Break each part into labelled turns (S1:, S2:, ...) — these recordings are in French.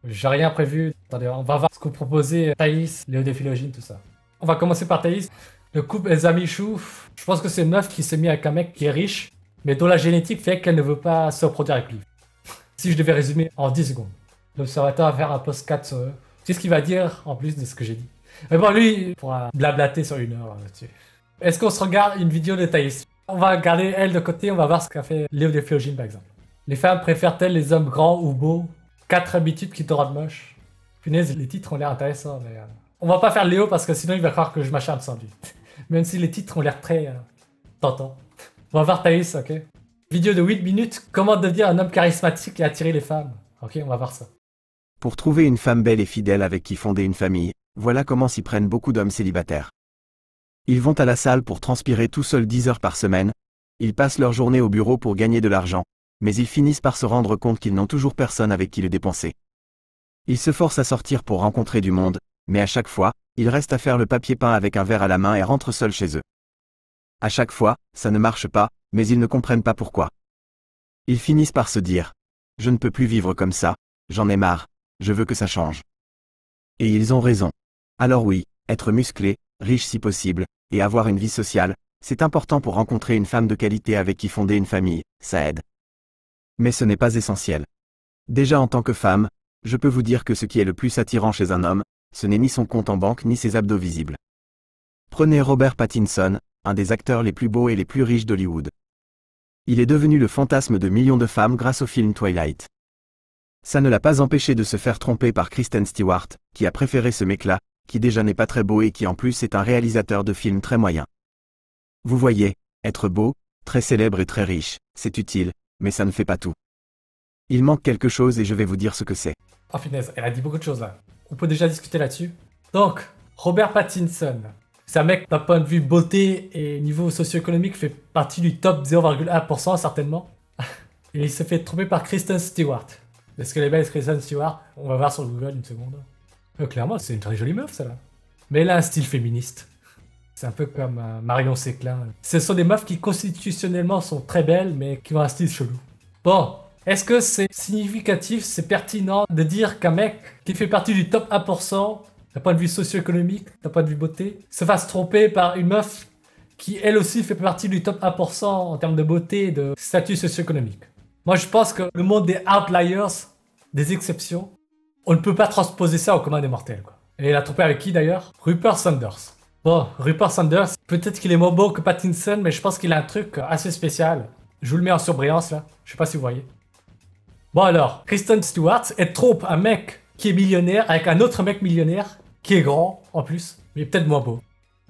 S1: J'ai rien prévu. Attendez, on va voir ce que vous proposez, Thaïs, Léo des Philogènes, tout ça. On va commencer par Thaïs. Le couple Elzamichou, je pense que c'est une meuf qui s'est mise avec un mec qui est riche, mais dont la génétique fait qu'elle ne veut pas se reproduire avec lui. Si je devais résumer en 10 secondes. L'observateur va faire un post 4 sur eux. C'est ce qu'il va dire en plus de ce que j'ai dit. Mais bon, lui, il pourra blablater sur 1 heure là-dessus. Est-ce qu'on se regarde une vidéo de Thaïs? On va garder elle de côté, on va voir ce qu'a fait Léo des Philogènes par exemple. Les femmes préfèrent-elles les hommes grands ou beaux? 4 habitudes qui te rendent moche. Punaise, les titres ont l'air intéressants, mais... On va pas faire Léo parce que sinon il va croire que je m'acharne sur lui. Même si les titres ont l'air très... tentants. On va voir Thaïs, ok? Vidéo de 8 minutes, comment devenir un homme charismatique et attirer les femmes. Ok, on va voir ça.
S2: Pour trouver une femme belle et fidèle avec qui fonder une famille, voilà comment s'y prennent beaucoup d'hommes célibataires. Ils vont à la salle pour transpirer tout seuls 10 heures par semaine, ils passent leur journée au bureau pour gagner de l'argent, mais ils finissent par se rendre compte qu'ils n'ont toujours personne avec qui le dépenser. Ils se forcent à sortir pour rencontrer du monde, mais à chaque fois, ils restent à faire le papier peint avec un verre à la main et rentrent seuls chez eux. À chaque fois, ça ne marche pas, mais ils ne comprennent pas pourquoi. Ils finissent par se dire « Je ne peux plus vivre comme ça, j'en ai marre, je veux que ça change. » Et ils ont raison. Alors oui, être musclé, riche si possible, et avoir une vie sociale, c'est important pour rencontrer une femme de qualité avec qui fonder une famille, ça aide. Mais ce n'est pas essentiel. Déjà en tant que femme, je peux vous dire que ce qui est le plus attirant chez un homme, ce n'est ni son compte en banque ni ses abdos visibles. Prenez Robert Pattinson, un des acteurs les plus beaux et les plus riches d'Hollywood. Il est devenu le fantasme de millions de femmes grâce au film Twilight. Ça ne l'a pas empêché de se faire tromper par Kristen Stewart, qui a préféré ce mec-là, qui déjà n'est pas très beau et qui en plus est un réalisateur de films très moyen. Vous voyez, être beau, très célèbre et très riche, c'est utile, mais ça ne fait pas tout. Il manque quelque chose et je vais vous dire ce que c'est.
S1: Oh finesse, elle a dit beaucoup de choses là. On peut déjà discuter là-dessus. Donc, Robert Pattinson. C'est un mec d'un point de vue beauté et niveau socio-économique fait partie du top 0,1% certainement. Et il se fait tromper par Kristen Stewart. Est-ce qu'elle est belle Kristen Stewart? On va voir sur Google une seconde. Clairement, c'est une très jolie meuf celle-là. Mais elle a un style féministe. C'est un peu comme Marion Séclin. Ce sont des meufs qui constitutionnellement sont très belles mais qui ont un style chelou. Bon, est-ce que c'est significatif, c'est pertinent de dire qu'un mec qui fait partie du top 1% d'un point de vue socio-économique, d'un point de vue beauté, se fasse tromper par une meuf qui elle aussi fait partie du top 1% en termes de beauté et de statut socio-économique? Moi je pense que le monde des outliers, des exceptions, on ne peut pas transposer ça au commun des mortels, quoi. Et elle a trompé avec qui d'ailleurs? Rupert Sanders. Bon, Rupert Sanders, peut-être qu'il est moins beau que Pattinson, mais je pense qu'il a un truc assez spécial. Je vous le mets en surbrillance là, je sais pas si vous voyez. Bon alors, Kristen Stewart, elle trompe un mec qui est millionnaire avec un autre mec millionnaire qui est grand en plus, mais peut-être moins beau.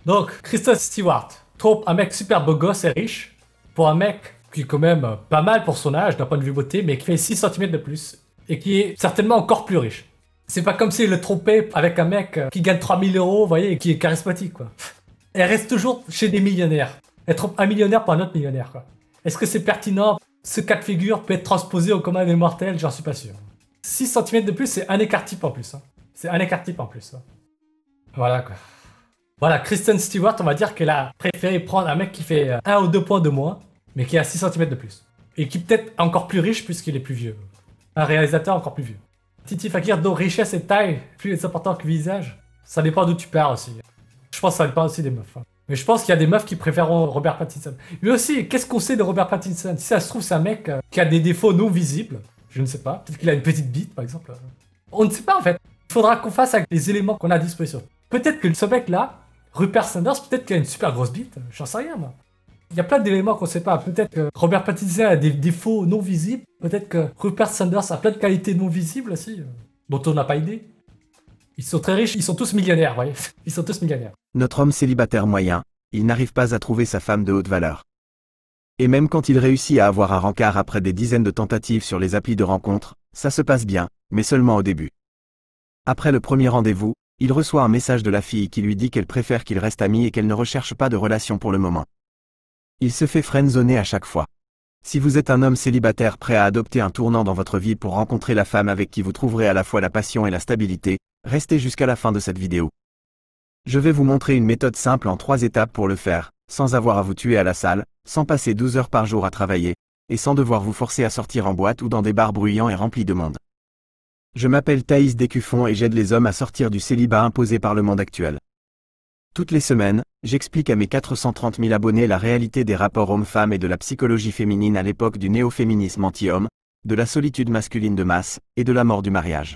S1: Donc, Kristen Stewart trompe un mec super beau gosse et riche pour un mec qui est quand même pas mal pour son âge d'un point de vue beauté, mais qui fait 6 cm de plus et qui est certainement encore plus riche. C'est pas comme s'il le trompait avec un mec qui gagne 3000 euros, vous voyez, et qui est charismatique, quoi. Elle reste toujours chez des millionnaires. Elle trompe un millionnaire pour un autre millionnaire, quoi. Est-ce que c'est pertinent? Ce cas de figure peut être transposé au commun des mortels? J'en suis pas sûr. 6 cm de plus, c'est un écart type en plus. Hein. C'est un écart type en plus. Hein. Voilà, quoi. Voilà, Kristen Stewart, on va dire qu'elle a préféré prendre un mec qui fait 1 ou 2 points de moins, mais qui a 6 cm de plus. Et qui peut-être encore plus riche puisqu'il est plus vieux. Un réalisateur encore plus vieux. Titi Fakir, dont richesse et taille, plus important que visage. Ça dépend d'où tu pars aussi. Je pense que ça dépend aussi des meufs. Hein. Mais je pense qu'il y a des meufs qui préfèrent Robert Pattinson. Mais aussi, qu'est-ce qu'on sait de Robert Pattinson? Si ça se trouve, c'est un mec qui a des défauts non visibles. Je ne sais pas. Peut-être qu'il a une petite bite, par exemple. On ne sait pas, en fait. Il faudra qu'on fasse avec les éléments qu'on a à disposition. Peut-être que ce mec-là, Rupert Sanders, peut-être qu'il a une super grosse bite. J'en sais rien, moi. Il y a plein d'éléments qu'on ne sait pas. Peut-être que Robert Pattinson a des défauts non visibles. Peut-être que Rupert Sanders a plein de qualités non visibles aussi, dont on n'a pas idée. Ils sont très riches, ils sont tous millionnaires, vous voyez. Ils sont tous millionnaires.
S2: Notre homme célibataire moyen, il n'arrive pas à trouver sa femme de haute valeur. Et même quand il réussit à avoir un rencard après des dizaines de tentatives sur les applis de rencontres, ça se passe bien, mais seulement au début. Après le premier rendez-vous, il reçoit un message de la fille qui lui dit qu'elle préfère qu'il reste ami et qu'elle ne recherche pas de relation pour le moment. Il se fait friendzoner à chaque fois. Si vous êtes un homme célibataire prêt à adopter un tournant dans votre vie pour rencontrer la femme avec qui vous trouverez à la fois la passion et la stabilité, restez jusqu'à la fin de cette vidéo. Je vais vous montrer une méthode simple en 3 étapes pour le faire, sans avoir à vous tuer à la salle, sans passer 12 heures par jour à travailler, et sans devoir vous forcer à sortir en boîte ou dans des bars bruyants et remplis de monde. Je m'appelle Thaïs Descuffon et j'aide les hommes à sortir du célibat imposé par le monde actuel. Toutes les semaines, j'explique à mes 430 000 abonnés la réalité des rapports hommes-femmes et de la psychologie féminine à l'époque du néo-féminisme anti-homme, de la solitude masculine de masse, et de la mort du mariage.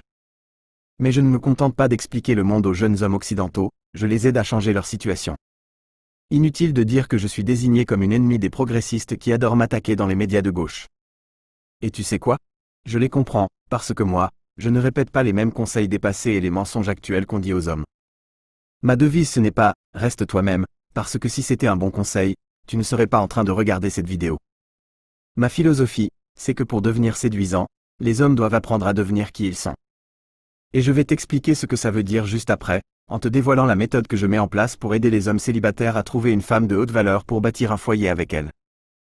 S2: Mais je ne me contente pas d'expliquer le monde aux jeunes hommes occidentaux, je les aide à changer leur situation. Inutile de dire que je suis désigné comme une ennemie des progressistes qui adorent m'attaquer dans les médias de gauche. Et tu sais quoi? Je les comprends, parce que moi, je ne répète pas les mêmes conseils dépassés et les mensonges actuels qu'on dit aux hommes. Ma devise ce n'est pas « reste toi-même », parce que si c'était un bon conseil, tu ne serais pas en train de regarder cette vidéo. Ma philosophie, c'est que pour devenir séduisant, les hommes doivent apprendre à devenir qui ils sont. Et je vais t'expliquer ce que ça veut dire juste après, en te dévoilant la méthode que je mets en place pour aider les hommes célibataires à trouver une femme de haute valeur pour bâtir un foyer avec elle.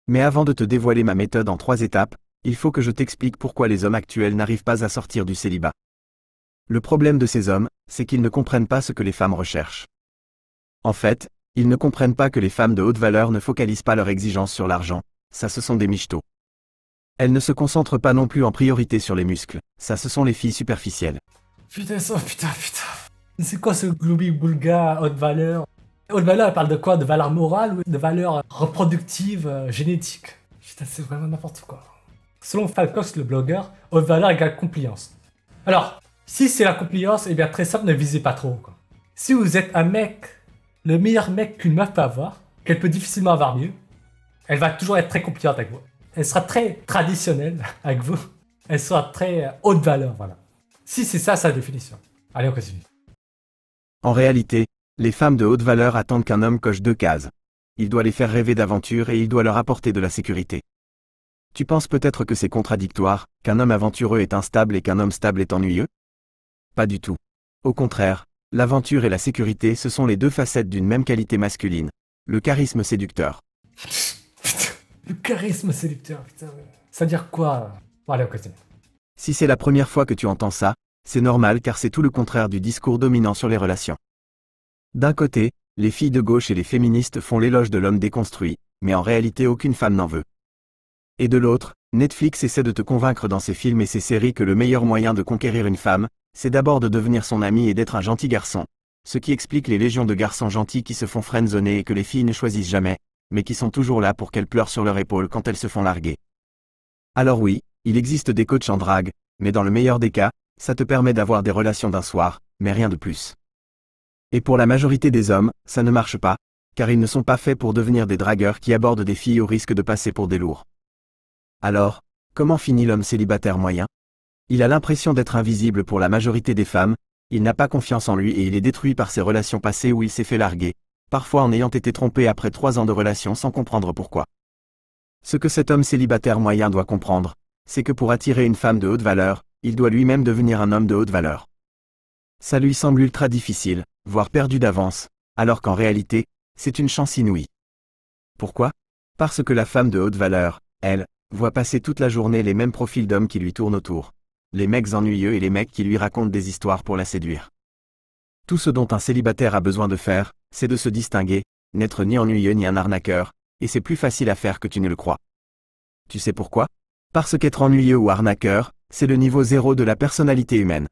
S2: Mais avant de te dévoiler ma méthode en 3 étapes, il faut que je t'explique pourquoi les hommes actuels n'arrivent pas à sortir du célibat. Le problème de ces hommes, c'est qu'ils ne comprennent pas ce que les femmes recherchent. En fait, ils ne comprennent pas que les femmes de haute valeur ne focalisent pas leurs exigences sur l'argent, ça ce sont des michetots. Elles ne se concentrent pas non plus en priorité sur les muscles, ça ce sont les filles superficielles.
S1: Putain, ça, putain. C'est quoi ce gloobie-boulga haute valeur? Haute valeur, elle parle de quoi? De valeur morale ou de valeur reproductive, génétique? Putain, c'est vraiment n'importe quoi. Selon Falcox, le blogueur, haute valeur égale compliance. Alors, si c'est la compliance, eh bien très simple, ne visez pas trop, quoi. Si vous êtes un mec, le meilleur mec qu'une meuf peut avoir, qu'elle peut difficilement avoir mieux, elle va toujours être très compliante avec vous. Elle sera très traditionnelle avec vous. Elle sera très haute valeur, voilà. Si c'est ça sa définition. Allez, on continue.
S2: En réalité, les femmes de haute valeur attendent qu'un homme coche 2 cases. Il doit les faire rêver d'aventure et il doit leur apporter de la sécurité. Tu penses peut-être que c'est contradictoire, qu'un homme aventureux est instable et qu'un homme stable est ennuyeux? Pas du tout. Au contraire, l'aventure et la sécurité ce sont les 2 facettes d'une même qualité masculine, le charisme séducteur.
S1: Putain, le charisme séducteur, putain. Ça veut dire quoi? Bon, allez, on continue.
S2: Si c'est la première fois que tu entends ça, c'est normal car c'est tout le contraire du discours dominant sur les relations. D'un côté, les filles de gauche et les féministes font l'éloge de l'homme déconstruit, mais en réalité aucune femme n'en veut. Et de l'autre, Netflix essaie de te convaincre dans ses films et ses séries que le meilleur moyen de conquérir une femme, c'est d'abord de devenir son ami et d'être un gentil garçon. Ce qui explique les légions de garçons gentils qui se font friendzoner et que les filles ne choisissent jamais, mais qui sont toujours là pour qu'elles pleurent sur leur épaule quand elles se font larguer. Alors oui, il existe des coachs en drague, mais dans le meilleur des cas, ça te permet d'avoir des relations d'un soir, mais rien de plus. Et pour la majorité des hommes, ça ne marche pas, car ils ne sont pas faits pour devenir des dragueurs qui abordent des filles au risque de passer pour des lourds. Alors, comment finit l'homme célibataire moyen? Il a l'impression d'être invisible pour la majorité des femmes, il n'a pas confiance en lui et il est détruit par ses relations passées où il s'est fait larguer, parfois en ayant été trompé après 3 ans de relation sans comprendre pourquoi. Ce que cet homme célibataire moyen doit comprendre, c'est que pour attirer une femme de haute valeur, il doit lui-même devenir un homme de haute valeur. Ça lui semble ultra difficile, voire perdu d'avance, alors qu'en réalité, c'est une chance inouïe. Pourquoi? Parce que la femme de haute valeur, elle, voit passer toute la journée les mêmes profils d'hommes qui lui tournent autour. Les mecs ennuyeux et les mecs qui lui racontent des histoires pour la séduire. Tout ce dont un célibataire a besoin de faire, c'est de se distinguer, n'être ni ennuyeux ni un arnaqueur, et c'est plus facile à faire que tu ne le crois. Tu sais pourquoi? Parce qu'être ennuyeux ou arnaqueur, c'est le niveau 0 de la personnalité humaine.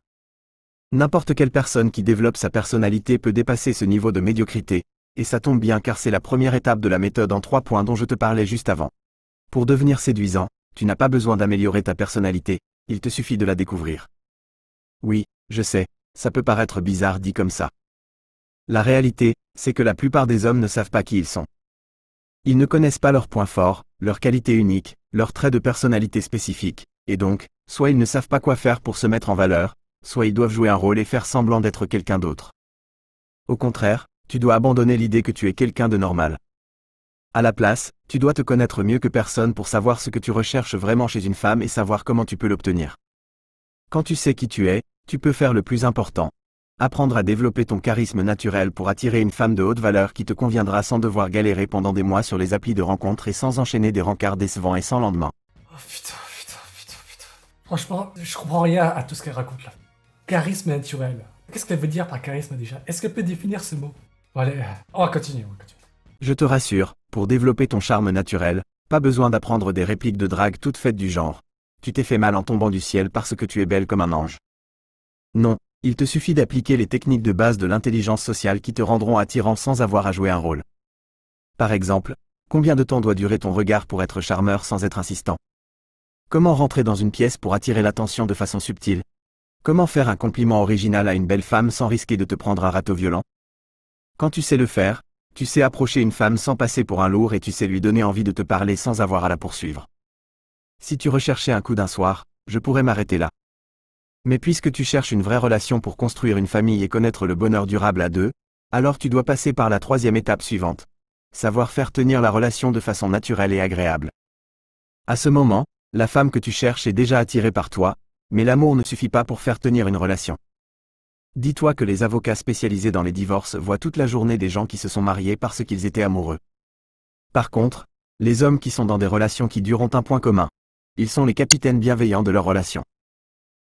S2: N'importe quelle personne qui développe sa personnalité peut dépasser ce niveau de médiocrité, et ça tombe bien car c'est la première étape de la méthode en 3 points dont je te parlais juste avant. Pour devenir séduisant, tu n'as pas besoin d'améliorer ta personnalité, il te suffit de la découvrir. Oui, je sais, ça peut paraître bizarre dit comme ça. La réalité, c'est que la plupart des hommes ne savent pas qui ils sont. Ils ne connaissent pas leurs points forts, leurs qualités uniques, leurs traits de personnalité spécifiques, et donc, soit ils ne savent pas quoi faire pour se mettre en valeur, soit ils doivent jouer un rôle et faire semblant d'être quelqu'un d'autre. Au contraire, tu dois abandonner l'idée que tu es quelqu'un de normal. À la place, tu dois te connaître mieux que personne pour savoir ce que tu recherches vraiment chez une femme et savoir comment tu peux l'obtenir. Quand tu sais qui tu es, tu peux faire le plus important. Apprendre à développer ton charisme naturel pour attirer une femme de haute valeur qui te conviendra sans devoir galérer pendant des mois sur les applis de rencontres et sans enchaîner des rencarts décevants et sans lendemain.
S1: Oh putain. Franchement, je comprends rien à tout ce qu'elle raconte là. Charisme naturel. Qu'est-ce qu'elle veut dire par charisme déjà? Est-ce qu'elle peut définir ce mot? Bon, allez, on va continuer.
S2: Je te rassure, pour développer ton charme naturel, pas besoin d'apprendre des répliques de drague toutes faites du genre. Tu t'es fait mal en tombant du ciel parce que tu es belle comme un ange. Non, il te suffit d'appliquer les techniques de base de l'intelligence sociale qui te rendront attirant sans avoir à jouer un rôle. Par exemple, combien de temps doit durer ton regard pour être charmeur sans être insistant? Comment rentrer dans une pièce pour attirer l'attention de façon subtile? Comment faire un compliment original à une belle femme sans risquer de te prendre un râteau violent? Quand tu sais le faire, tu sais approcher une femme sans passer pour un lourd et tu sais lui donner envie de te parler sans avoir à la poursuivre. Si tu recherchais un coup d'un soir, je pourrais m'arrêter là. Mais puisque tu cherches une vraie relation pour construire une famille et connaître le bonheur durable à deux, alors tu dois passer par la troisième étape suivante. Savoir faire tenir la relation de façon naturelle et agréable. À ce moment, la femme que tu cherches est déjà attirée par toi, mais l'amour ne suffit pas pour faire tenir une relation. Dis-toi que les avocats spécialisés dans les divorces voient toute la journée des gens qui se sont mariés parce qu'ils étaient amoureux. Par contre, les hommes qui sont dans des relations qui durent ont un point commun. Ils sont les capitaines bienveillants de leur relation.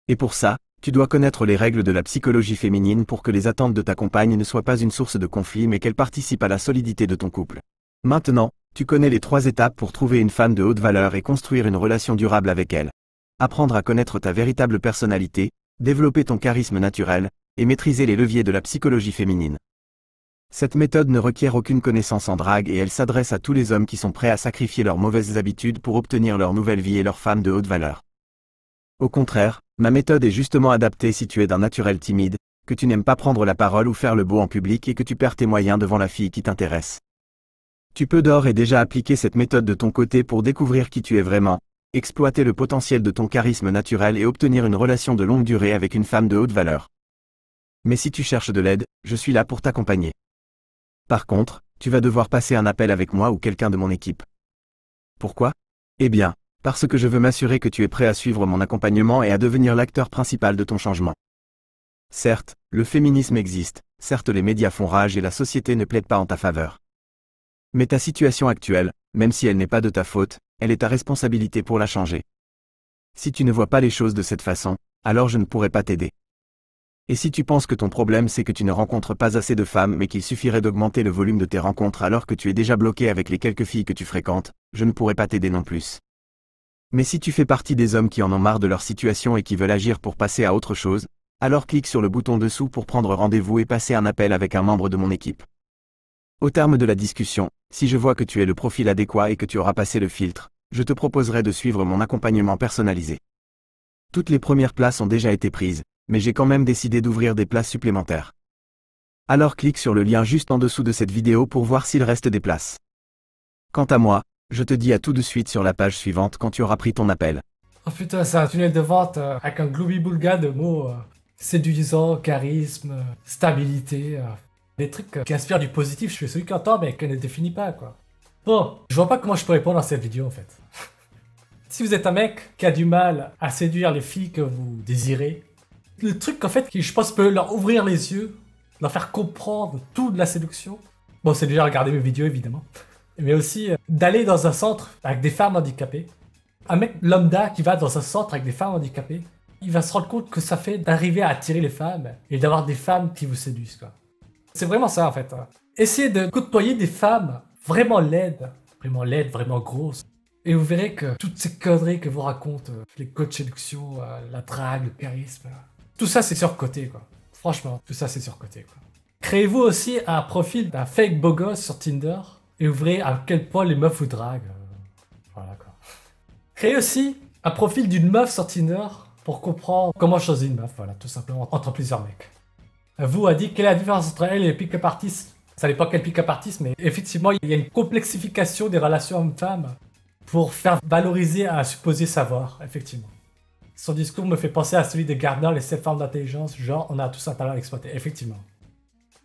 S2: Et pour ça, tu dois connaître les règles de la psychologie féminine pour que les attentes de ta compagne ne soient pas une source de conflit mais qu'elles participent à la solidité de ton couple. Maintenant, tu connais les 3 étapes pour trouver une femme de haute valeur et construire une relation durable avec elle. Apprendre à connaître ta véritable personnalité, développer ton charisme naturel, et maîtriser les leviers de la psychologie féminine. Cette méthode ne requiert aucune connaissance en drague et elle s'adresse à tous les hommes qui sont prêts à sacrifier leurs mauvaises habitudes pour obtenir leur nouvelle vie et leur femme de haute valeur. Au contraire, ma méthode est justement adaptée si tu es d'un naturel timide, que tu n'aimes pas prendre la parole ou faire le beau en public et que tu perds tes moyens devant la fille qui t'intéresse. Tu peux d'ores et déjà appliquer cette méthode de ton côté pour découvrir qui tu es vraiment, exploiter le potentiel de ton charisme naturel et obtenir une relation de longue durée avec une femme de haute valeur. Mais si tu cherches de l'aide, je suis là pour t'accompagner. Par contre, tu vas devoir passer un appel avec moi ou quelqu'un de mon équipe. Pourquoi? Eh bien, parce que je veux m'assurer que tu es prêt à suivre mon accompagnement et à devenir l'acteur principal de ton changement. Certes, le féminisme existe, certes les médias font rage et la société ne plaide pas en ta faveur. Mais ta situation actuelle, même si elle n'est pas de ta faute, elle est ta responsabilité pour la changer. Si tu ne vois pas les choses de cette façon, alors je ne pourrai pas t'aider. Et si tu penses que ton problème c'est que tu ne rencontres pas assez de femmes mais qu'il suffirait d'augmenter le volume de tes rencontres alors que tu es déjà bloqué avec les quelques filles que tu fréquentes, je ne pourrai pas t'aider non plus. Mais si tu fais partie des hommes qui en ont marre de leur situation et qui veulent agir pour passer à autre chose, alors clique sur le bouton dessous pour prendre rendez-vous et passer un appel avec un membre de mon équipe. Au terme de la discussion, si je vois que tu es le profil adéquat et que tu auras passé le filtre, je te proposerai de suivre mon accompagnement personnalisé. Toutes les premières places ont déjà été prises, mais j'ai quand même décidé d'ouvrir des places supplémentaires. Alors clique sur le lien juste en dessous de cette vidéo pour voir s'il reste des places. Quant à moi, je te dis à tout de suite sur la page suivante quand tu auras pris ton appel.
S1: Oh putain, c'est un tunnel de vente avec un gloobie-boulga de mots séduisant, charisme, stabilité, des trucs qui inspirent du positif. Je suis celui qui entend mais qui ne définit pas quoi. Bon, je vois pas comment je peux répondre à cette vidéo en fait. Si vous êtes un mec qui a du mal à séduire les filles que vous désirez, le truc en fait qui je pense peut leur ouvrir les yeux, leur faire comprendre tout de la séduction, bon c'est déjà regarder mes vidéos évidemment, mais aussi d'aller dans un centre avec des femmes handicapées. Un mec lambda qui va dans un centre avec des femmes handicapées, il va se rendre compte que ça fait d'arriver à attirer les femmes et d'avoir des femmes qui vous séduisent quoi. C'est vraiment ça en fait. Essayez de côtoyer des femmes vraiment laides, vraiment grosses. Et vous verrez que toutes ces conneries que vous racontent, les codes de séduction, la drague, le charisme, tout ça c'est surcoté quoi. Franchement, tout ça c'est surcoté quoi. Créez-vous aussi un profil d'un fake beau gosse sur Tinder et vous verrez à quel point les meufs vous draguent. Voilà quoi. Créez aussi un profil d'une meuf sur Tinder pour comprendre comment choisir une meuf, voilà, tout simplement, entre plusieurs mecs. Vous a dit quelle est la différence entre elle et les pick-up artists. Ça dépend quel pick-up artist, mais effectivement il y a une complexification des relations hommes-femmes pour faire valoriser un supposé savoir, effectivement. Son discours me fait penser à celui de Gardner, les 7 formes d'intelligence, genre on a tous un talent à exploiter, effectivement.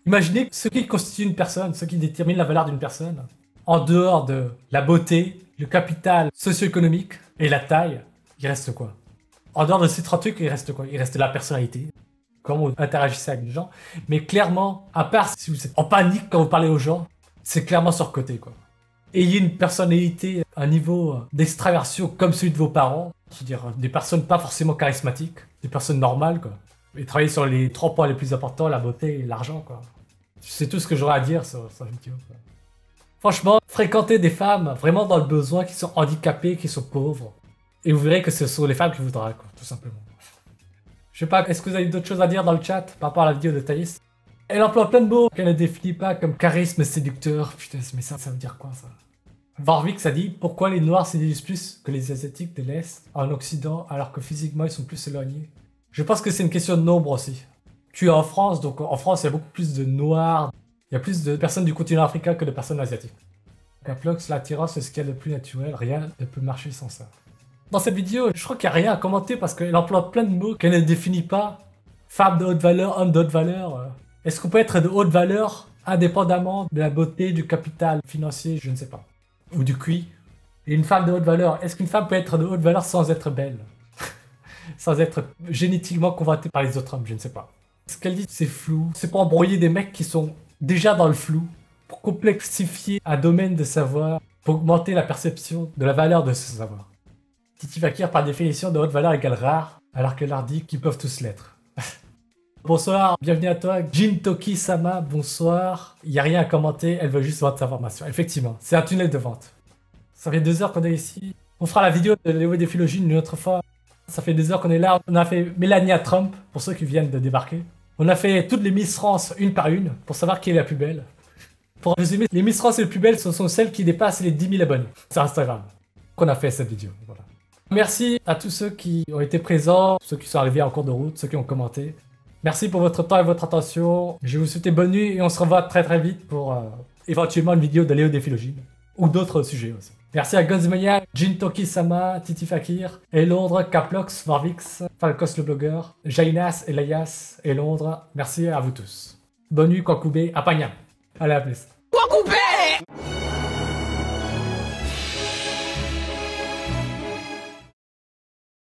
S1: Imaginez ce qui constitue une personne, ce qui détermine la valeur d'une personne, en dehors de la beauté, le capital socio-économique et la taille, il reste quoi? En dehors de ces 3 trucs, il reste quoi? Il reste la personnalité, comment vous interagissez avec les gens, mais clairement, à part si vous êtes en panique quand vous parlez aux gens, c'est clairement surcoté quoi. Ayez une personnalité, un niveau d'extraversion comme celui de vos parents, c'est-à-dire des personnes pas forcément charismatiques, des personnes normales quoi. Et travaillez sur les 3 points les plus importants, la beauté et l'argent quoi. C'est tout ce que j'aurais à dire sur cette vidéo quoi. Franchement, fréquentez des femmes vraiment dans le besoin, qui sont handicapées, qui sont pauvres. Et vous verrez que ce sont les femmes qui vous draguent quoi, tout simplement. Je sais pas, est-ce que vous avez d'autres choses à dire dans le chat par rapport à la vidéo de Thaïs? Elle emploie plein de mots qu'elle ne définit pas comme charisme séducteur. Putain, mais ça veut dire quoi ça? Warwick a dit pourquoi les Noirs séduisent plus que les Asiatiques de l'Est en Occident alors que physiquement ils sont plus éloignés. Je pense que c'est une question de nombre aussi. Tu es en France, donc en France il y a beaucoup plus de Noirs, il y a plus de personnes du continent africain que de personnes asiatiques. Caplox, l'attirance, c'est ce qu'il y a de plus naturel, rien ne peut marcher sans ça. Dans cette vidéo, je crois qu'il n'y a rien à commenter parce qu'elle emploie plein de mots qu'elle ne définit pas. Femme de haute valeur, homme de haute valeur. Est-ce qu'on peut être de haute valeur indépendamment de la beauté, du capital financier, je ne sais pas. Ou du QI. Et une femme de haute valeur, est-ce qu'une femme peut être de haute valeur sans être belle? Sans être génétiquement convoitée par les autres hommes, je ne sais pas. Ce qu'elle dit, c'est flou. C'est pour embrouiller des mecs qui sont déjà dans le flou. Pour complexifier un domaine de savoir. Pour augmenter la perception de la valeur de ce savoir. Titi Fakir, par définition, de haute valeur égale rare, alors qu'elle leur dit qu'ils peuvent tous l'être. Bonsoir, bienvenue à toi. Jintoki Sama, bonsoir. Il n'y a rien à commenter, elle veut juste vendre sa formation. Effectivement, c'est un tunnel de vente. Ça fait 2 heures qu'on est ici. On fera la vidéo de Léo des Philogènes une autre fois. Ça fait 2 heures qu'on est là. On a fait Melania Trump, pour ceux qui viennent de débarquer. On a fait toutes les Miss France une par une, pour savoir qui est la plus belle. Pour résumer, les Miss France les plus belles, ce sont celles qui dépassent les 10 000 abonnés sur Instagram. Qu'on a fait cette vidéo, voilà. Merci à tous ceux qui ont été présents, ceux qui sont arrivés en cours de route, ceux qui ont commenté. Merci pour votre temps et votre attention. Je vais vous souhaiter bonne nuit et on se revoit très très vite pour éventuellement une vidéo de Léo des Philogènes. Ou d'autres sujets aussi. Merci à Gonzmania, Jintoki Sama, Titi Fakir, et Londres, Caplox, Warvix, Falcos le blogueur, Jainas, Elias et Londres. Merci à vous tous. Bonne nuit, Kwakoubé, Apagna. Allez, à plus. Kwakoubé!